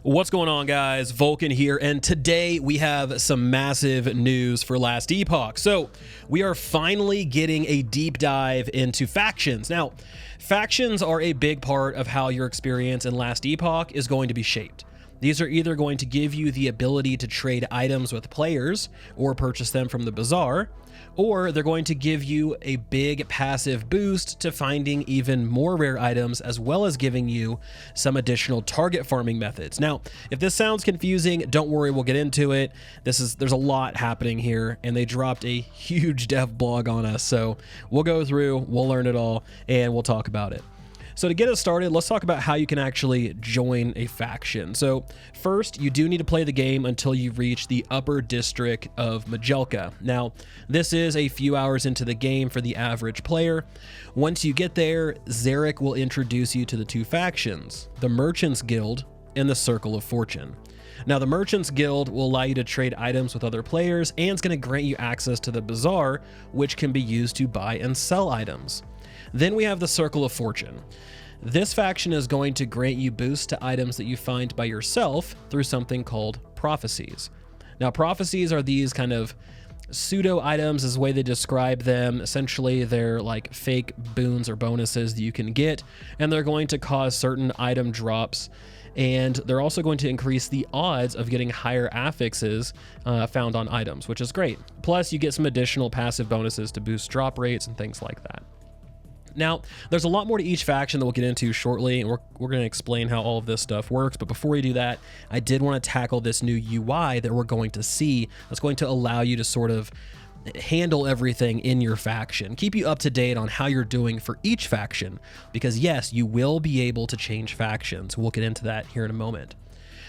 What's going on, guys? Vulkan here, and today we have some massive news for Last Epoch. So we are finally getting a deep dive into factions. Now, factions are a big part of how your experience in Last Epoch is going to be shaped. These are either going to give you the ability to trade items with players or purchase them from the bazaar, or they're going to give you a big passive boost to finding even more rare items, as well as giving you some additional target farming methods. Now, if this sounds confusing, don't worry, we'll get into it. There's a lot happening here, and they dropped a huge dev blog on us, so we'll go through, we'll learn it all, and we'll talk about it. So to get us started, let's talk about how you can actually join a faction. So first, you do need to play the game until you reach the upper district of Majelka. Now, this is a few hours into the game for the average player. Once you get there, Zarek will introduce you to the two factions, the Merchants Guild and the Circle of Fortune. Now, the Merchants Guild will allow you to trade items with other players, and it's going to grant you access to the bazaar, which can be used to buy and sell items. Then we have the Circle of Fortune. This faction is going to grant you boosts to items that you find by yourself through something called prophecies. Now, prophecies are these kind of pseudo items is the way they describe them. Essentially, they're like fake boons or bonuses that you can get, and they're going to cause certain item drops, and they're also going to increase the odds of getting higher affixes found on items, which is great. Plus, you get some additional passive bonuses to boost drop rates and things like that. Now, there's a lot more to each faction that we'll get into shortly, and we're going to explain how all of this stuff works. But before we do that, I did want to tackle this new UI that we're going to see that's going to allow you to sort of handle everything in your faction, keep you up to date on how you're doing for each faction, because yes, you will be able to change factions. We'll get into that here in a moment.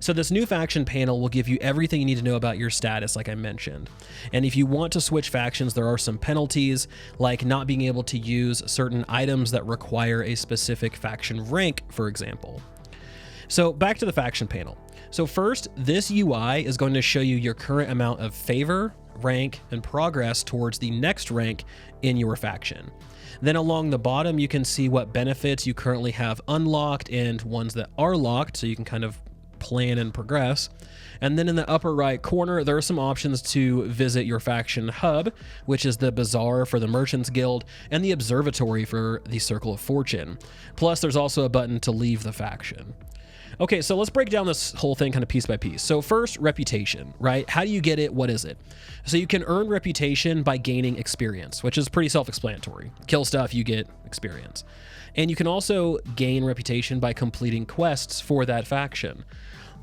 So this new faction panel will give you everything you need to know about your status, like I mentioned. And if you want to switch factions, there are some penalties, like not being able to use certain items that require a specific faction rank, for example. So back to the faction panel. So first, this UI is going to show you your current amount of favor, rank, and progress towards the next rank in your faction. Then along the bottom, you can see what benefits you currently have unlocked and ones that are locked, so you can kind of plan and progress. And then in the upper right corner, there are some options to visit your faction hub, which is the bazaar for the Merchants Guild and the observatory for the Circle of Fortune. Plus, there's also a button to leave the faction. Okay, so let's break down this whole thing kind of piece by piece. So first, reputation, right? How do you get it? What is it? So you can earn reputation by gaining experience, which is pretty self-explanatory. Kill stuff, you get experience. And you can also gain reputation by completing quests for that faction.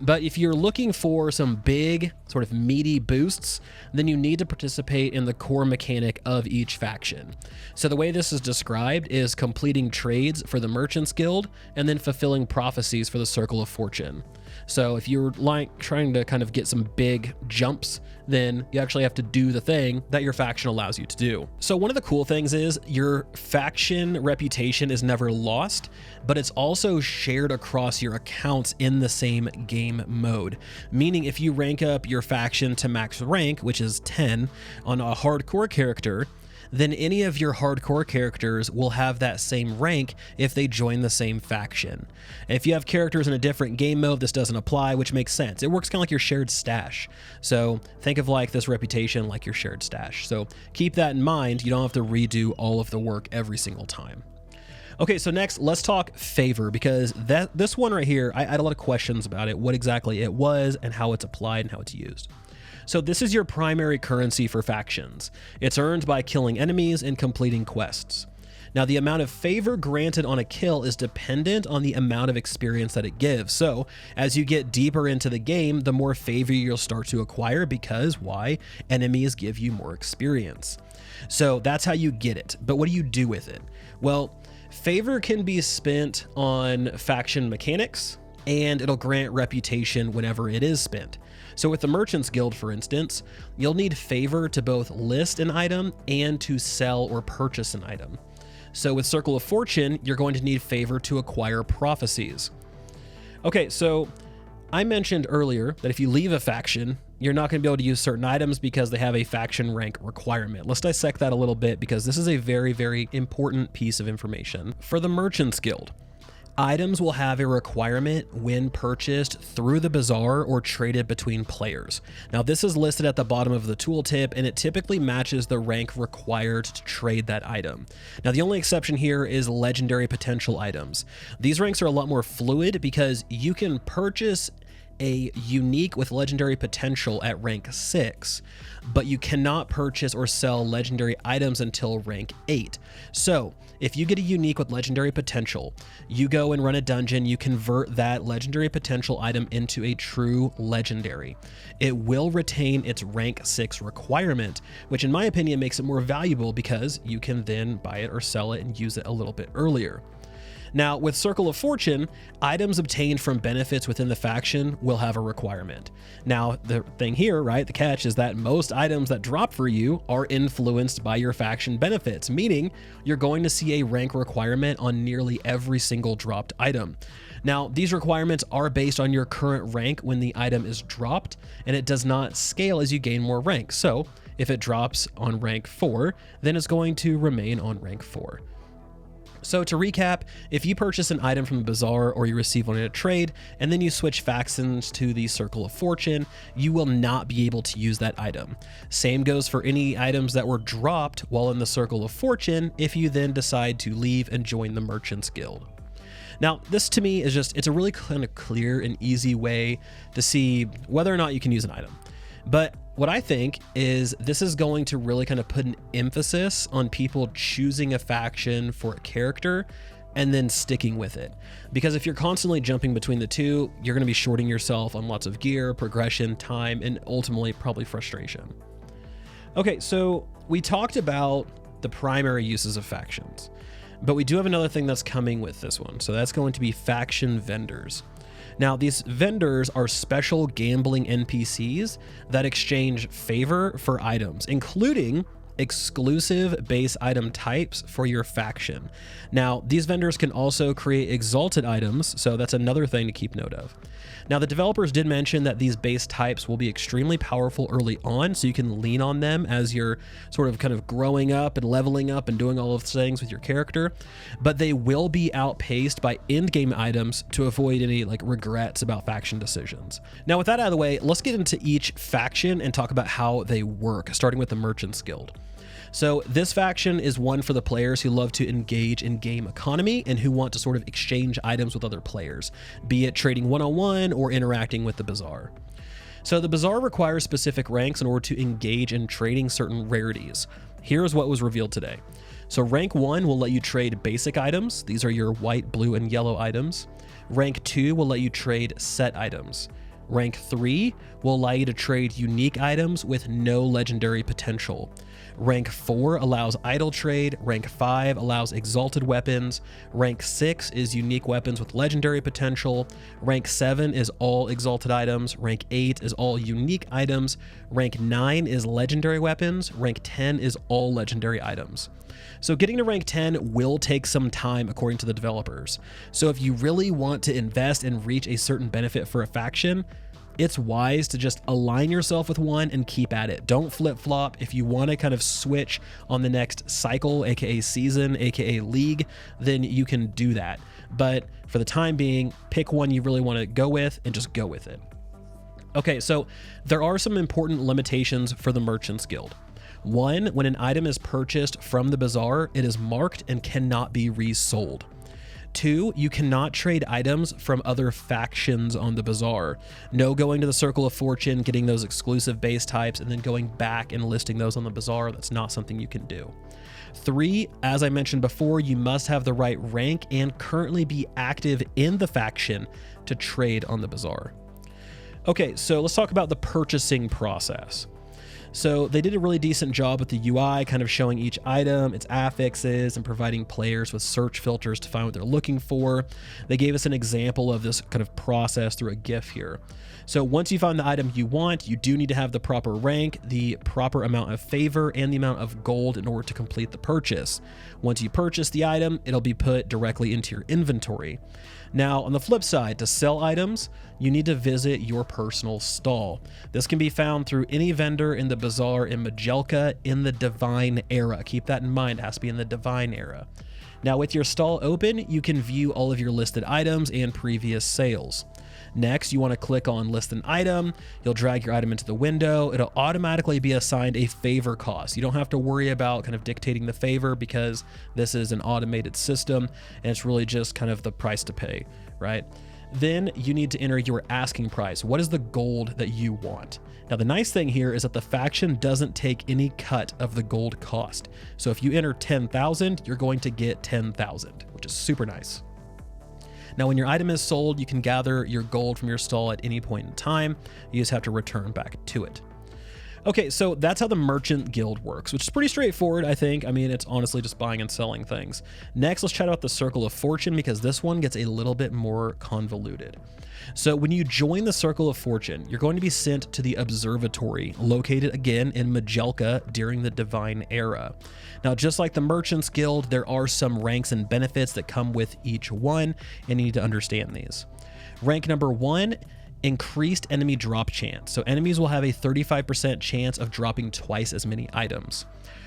But if you're looking for some big, sort of meaty boosts, then you need to participate in the core mechanic of each faction. So the way this is described is completing trades for the Merchants Guild and then fulfilling prophecies for the Circle of Fortune. So if you're like trying to kind of get some big jumps, then you actually have to do the thing that your faction allows you to do. So one of the cool things is your faction reputation is never lost, but it's also shared across your accounts in the same game mode. Meaning if you rank up your faction to max rank, which is 10 on a hardcore character, then any of your hardcore characters will have that same rank if they join the same faction. If you have characters in a different game mode, this doesn't apply, which makes sense. It works kind of like your shared stash. So think of like this reputation like your shared stash. So keep that in mind. You don't have to redo all of the work every single time. Okay, so next, let's talk favor, because this one right here, I had a lot of questions about it, what exactly it was and how it's applied and how it's used. So this is your primary currency for factions. It's earned by killing enemies and completing quests. Now, the amount of favor granted on a kill is dependent on the amount of experience that it gives. So as you get deeper into the game, the more favor you'll start to acquire because why? Enemies give you more experience. So that's how you get it. But what do you do with it? Well, favor can be spent on faction mechanics, and it'll grant reputation whenever it is spent. So with the Merchants Guild, for instance, you'll need favor to both list an item and to sell or purchase an item. So with Circle of Fortune, you're going to need favor to acquire prophecies. Okay, so I mentioned earlier that if you leave a faction, you're not going to be able to use certain items because they have a faction rank requirement. Let's dissect that a little bit because this is a very, very important piece of information. For the Merchants Guild, Items will have a requirement when purchased through the bazaar or traded between players. Now, this is listed at the bottom of the tooltip, and it typically matches the rank required to trade that item. Now, the only exception here is legendary potential items. These ranks are a lot more fluid because you can purchase a unique with legendary potential at rank 6, but you cannot purchase or sell legendary items until rank 8. So if you get a unique with legendary potential, you go and run a dungeon, you convert that legendary potential item into a true legendary. It will retain its rank 6 requirement, which in my opinion makes it more valuable because you can then buy it or sell it and use it a little bit earlier. Now, with Circle of Fortune, items obtained from benefits within the faction will have a requirement. Now, the thing here, right, the catch is that most items that drop for you are influenced by your faction benefits, meaning you're going to see a rank requirement on nearly every single dropped item. Now, these requirements are based on your current rank when the item is dropped, and it does not scale as you gain more rank. So, if it drops on rank 4, then it's going to remain on rank 4. So to recap, if you purchase an item from the bazaar or you receive one in a trade, and then you switch factions to the Circle of Fortune, you will not be able to use that item. Same goes for any items that were dropped while in the Circle of Fortune if you then decide to leave and join the Merchants Guild. Now, this to me is it's a really kind of clear and easy way to see whether or not you can use an item. But what I think is this is going to really kind of put an emphasis on people choosing a faction for a character and then sticking with it. Because if you're constantly jumping between the two, you're going to be shorting yourself on lots of gear, progression, time, and ultimately probably frustration. Okay, so we talked about the primary uses of factions, but we do have another thing that's coming with this one. So that's going to be faction vendors. Now, these vendors are special gambling NPCs that exchange favor for items, including exclusive base item types for your faction. Now, these vendors can also create exalted items, so that's another thing to keep note of. Now, the developers did mention that these base types will be extremely powerful early on, so you can lean on them as you're sort of kind of growing up and leveling up and doing all of those things with your character, but they will be outpaced by end-game items to avoid any regrets about faction decisions. Now, with that out of the way, let's get into each faction and talk about how they work, starting with the Merchants Guild. So this faction is one for the players who love to engage in game economy and who want to sort of exchange items with other players, be it trading one-on-one or interacting with the bazaar. So the bazaar requires specific ranks in order to engage in trading certain rarities. Here's what was revealed today. So rank 1 will let you trade basic items. These are your white, blue, and yellow items. Rank 2 will let you trade set items. Rank 3 will allow you to trade unique items with no legendary potential. Rank 4 allows idle trade. Rank 5 allows exalted weapons. Rank 6 is unique weapons with legendary potential. Rank 7 is all exalted items. Rank 8 is all unique items. Rank 9 is legendary weapons. Rank 10 is all legendary items. So getting to rank 10 will take some time according to the developers. So if you really want to invest and reach a certain benefit for a faction, it's wise to just align yourself with one and keep at it. Don't flip-flop. If you want to kind of switch on the next cycle, aka season, aka league, then you can do that. But for the time being, pick one you really want to go with and just go with it. Okay, so there are some important limitations for the Merchants Guild. One, when an item is purchased from the bazaar, it is marked and cannot be resold. 2, you cannot trade items from other factions on the bazaar. No going to the Circle of Fortune, getting those exclusive base types, and then going back and listing those on the bazaar. That's not something you can do. 3, as I mentioned before, you must have the right rank and currently be active in the faction to trade on the bazaar. Okay, so let's talk about the purchasing process. So they did a really decent job with the UI, kind of showing each item, its affixes, and providing players with search filters to find what they're looking for. They gave us an example of this kind of process through a GIF here. So once you find the item you want, you do need to have the proper rank, the proper amount of favor, and the amount of gold in order to complete the purchase. Once you purchase the item, it'll be put directly into your inventory. Now, on the flip side, to sell items, you need to visit your personal stall. This can be found through any vendor in the bazaar in Majelka in the Divine Era. Keep that in mind, it has to be in the Divine Era. Now with your stall open, you can view all of your listed items and previous sales. Next, you want to click on list an item. You'll drag your item into the window. It'll automatically be assigned a favor cost. You don't have to worry about kind of dictating the favor because this is an automated system and it's really just kind of the price to pay, right? Then you need to enter your asking price. What is the gold that you want? Now, the nice thing here is that the faction doesn't take any cut of the gold cost. So if you enter 10,000, you're going to get 10,000, which is super nice. Now, when your item is sold, you can gather your gold from your stall at any point in time. You just have to return back to it. Okay, so that's how the merchant guild works, which is pretty straightforward, I think. I mean, it's honestly just buying and selling things. Next, let's chat about the Circle of Fortune because this one gets a little bit more convoluted. So when you join the Circle of Fortune, you're going to be sent to the observatory, located again in Majelka during the Divine Era. Now, just like the Merchants Guild, there are some ranks and benefits that come with each one, and you need to understand these. Rank number 1, increased enemy drop chance. So enemies will have a 35% chance of dropping twice as many items.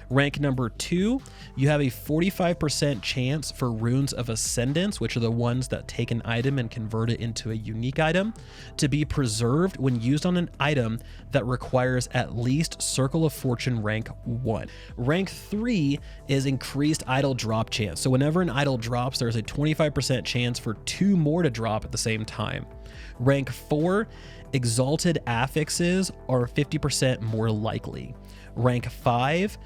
Rank number 2, you have a 45% chance for runes of ascendance, which are the ones that take an item and convert it into a unique item, to be preserved when used on an item that requires at least Circle of Fortune rank 1. Rank 3 is increased idol drop chance. So whenever an idol drops, there's a 25% chance for 2 more to drop at the same time. Rank 4, exalted affixes are 50% more likely. Rank 5,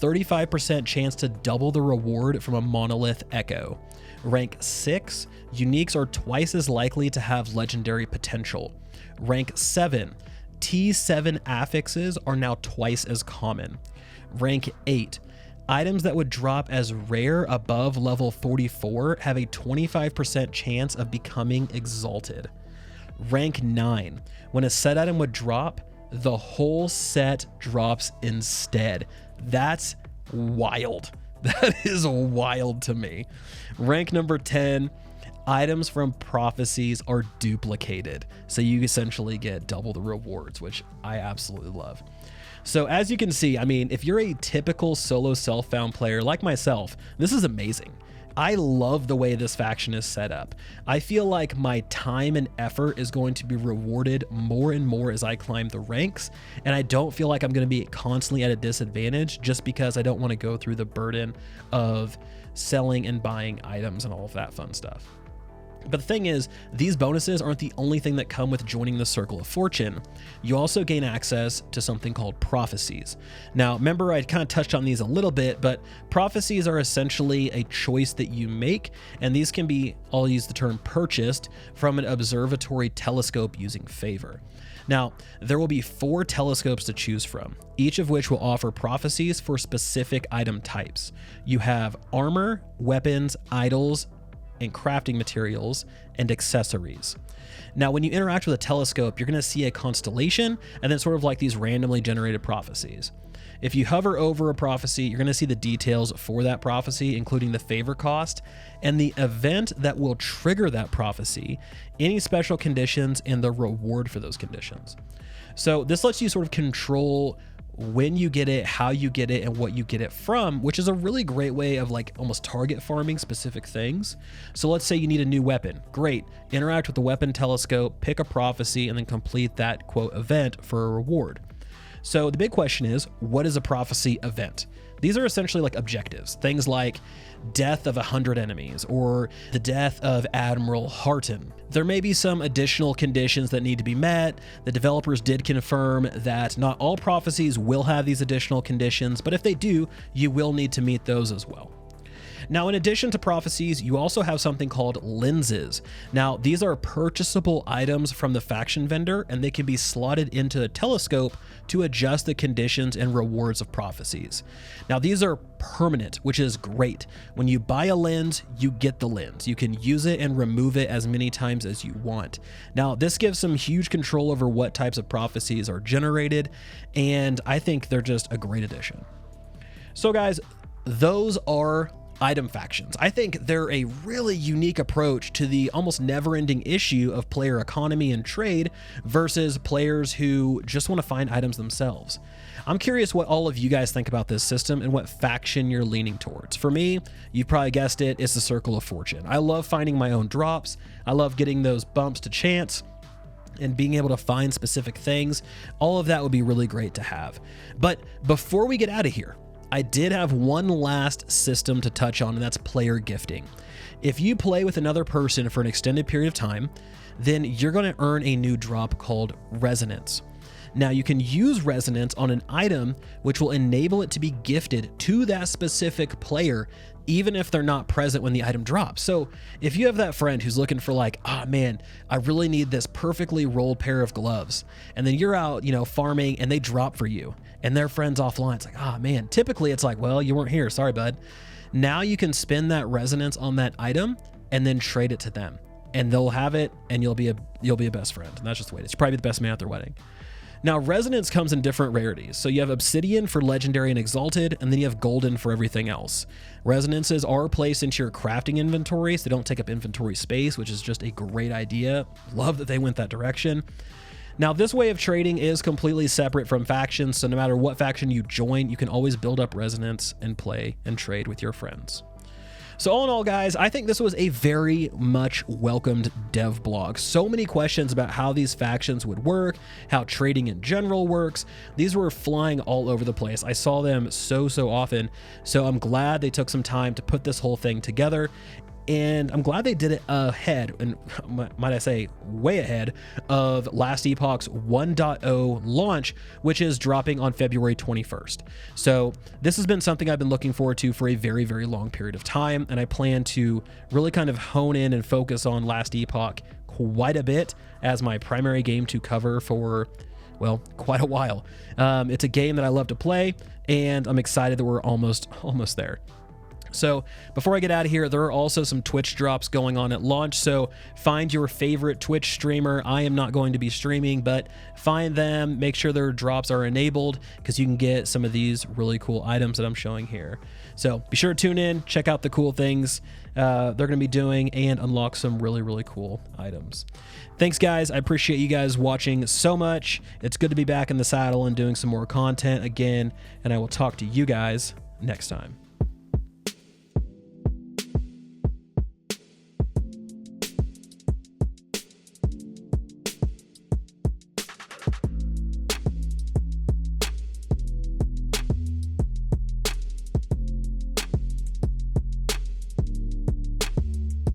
35% chance to double the reward from a monolith echo. Rank 6, uniques are twice as likely to have legendary potential. Rank 7, T7 affixes are now twice as common. Rank 8, items that would drop as rare above level 44 have a 25% chance of becoming exalted. Rank 9, when a set item would drop, the whole set drops instead. That's wild. That is wild to me. Rank number 10, items from prophecies are duplicated. So you essentially get double the rewards, which I absolutely love. So as you can see, I mean, if you're a typical solo self-found player like myself, this is amazing. I love the way this faction is set up. I feel like my time and effort is going to be rewarded more and more as I climb the ranks, and I don't feel like I'm going to be constantly at a disadvantage just because I don't want to go through the burden of selling and buying items and all of that fun stuff. But the thing is, these bonuses aren't the only thing that come with joining the Circle of Fortune. You also gain access to something called prophecies. Now, remember I kind of touched on these a little bit, but prophecies are essentially a choice that you make, and these can be, I'll use the term purchased, from an observatory telescope using favor. Now, there will be 4 telescopes to choose from, each of which will offer prophecies for specific item types. You have armor, weapons, idols, and crafting materials and accessories. Now, when you interact with a telescope, you're going to see a constellation and then sort of like these randomly generated prophecies. If you hover over a prophecy, you're going to see the details for that prophecy, including the favor cost and the event that will trigger that prophecy, any special conditions, and the reward for those conditions. So this lets you sort of control when you get it, how you get it, and what you get it from, which is a really great way of like almost target farming specific things. So let's say you need a new weapon. Great. Interact with the weapon telescope, pick a prophecy, and then complete that quote event for a reward. So the big question is, what is a prophecy event? These are essentially like objectives, things like death of 100 enemies or the death of Admiral Harton. There may be some additional conditions that need to be met. The developers did confirm that not all prophecies will have these additional conditions, but if they do, you will need to meet those as well. Now, in addition to prophecies, you also have something called lenses. Now, these are purchasable items from the faction vendor, and they can be slotted into a telescope to adjust the conditions and rewards of prophecies. Now, these are permanent, which is great. When you buy a lens, you get the lens. You can use it and remove it as many times as you want. Now, this gives some huge control over what types of prophecies are generated, and I think they're just a great addition. So guys, those are item factions. I think they're a really unique approach to the almost never-ending issue of player economy and trade versus players who just want to find items themselves. I'm curious what all of you guys think about this system and what faction you're leaning towards. For me, you've probably guessed it, it's the Circle of Fortune. I love finding my own drops. I love getting those bumps to chance and being able to find specific things. All of that would be really great to have. But before we get out of here, I did have one last system to touch on, and that's player gifting. If you play with another person for an extended period of time, then you're going to earn a new drop called Resonance. Now, you can use Resonance on an item which will enable it to be gifted to that specific player, even if they're not present when the item drops. So if you have that friend who's looking for like, oh man, I really need this perfectly rolled pair of gloves, and then you're out, farming and they drop for you and their friend's offline, it's like, oh man, typically it's like, well, you weren't here, sorry bud. Now you can spend that Resonance on that item and then trade it to them, and they'll have it, and you'll be a best friend. And that's just the way it is. You'll probably be the best man at their wedding. Now, Resonance comes in different rarities. So you have Obsidian for Legendary and Exalted, and then you have Golden for everything else. Resonances are placed into your crafting inventory, so they don't take up inventory space, which is just a great idea. Love that they went that direction. Now, this way of trading is completely separate from factions, so no matter what faction you join, you can always build up Resonance and play and trade with your friends. So all in all, guys, I think this was a very much welcomed dev blog. So many questions about how these factions would work, how trading in general works. These were flying all over the place. I saw them so often. So I'm glad they took some time to put this whole thing together. And I'm glad they did it ahead, and might I say way ahead, of last Epoch's 1.0 launch, which is dropping on February 21st. So this has been something I've been looking forward to for a very long period of time, and I plan to really kind of hone in and focus on last Epoch quite a bit as my primary game to cover for, well, quite a while. It's a game that I love to play, and I'm excited that we're almost there. So before I get out of here, there are also some Twitch drops going on at launch. So find your favorite Twitch streamer. I am not going to be streaming, but find them, make sure their drops are enabled, because you can get some of these really cool items that I'm showing here. So be sure to tune in, check out the cool things they're going to be doing, and unlock some really cool items. Thanks, guys. I appreciate you guys watching so much. It's good to be back in the saddle and doing some more content again, and I will talk to you guys next time.